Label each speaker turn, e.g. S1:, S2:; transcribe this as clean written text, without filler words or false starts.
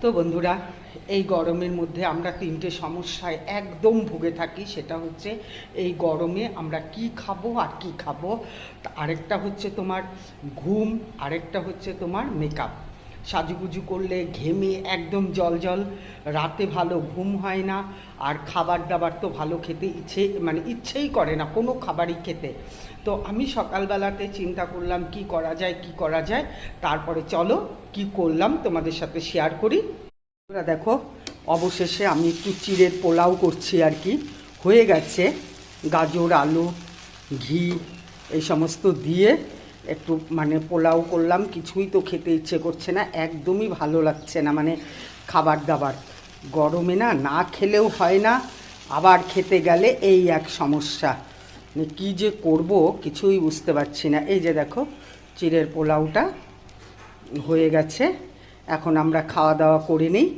S1: তো বন্ধুরা, এই গরমের মধ্যে আমরা তিনটে সমস্যায় একদম ভুগে থাকি। সেটা হচ্ছে এই গরমে আমরা কি খাবো আর কি খাবো, আরেকটা হচ্ছে তোমার ঘুম, আরেকটা হচ্ছে তোমার মেকআপ। সাজুগুজু করলে ঘেমে একদম জল জল, রাতে ভালো ঘুম হয় না, আর খাবার দাবার তো ভালো খেতে ইচ্ছেই করে না কোনো খাবারই খেতে। তো আমি সকালবেলাতে চিন্তা করলাম কি করা যায় কি করা যায়, তারপরে চলো কি করলাম তোমাদের সাথে শেয়ার করি। তোমরা দেখো, অবশেষে আমি একটু চিড়ের পোলাও করছি আর কি। হয়ে গেছে, গাজর আলু ঘি এই সমস্ত দিয়ে একটু পোলাও করলাম। কিছুই তো খেতে ইচ্ছে করছে না, একদমই ভালো লাগছে না খাবার দাবার। গরমে না না খেলেও হয় না, আবার খেতে গেলে এই এক সমস্যা। কী যে করব কিছুই বুঝতে পারছি না। এই যে দেখো, চিড়ের পোলাওটা হয়ে গেছে, এখন আমরা খাওয়া দাওয়া করে নিই।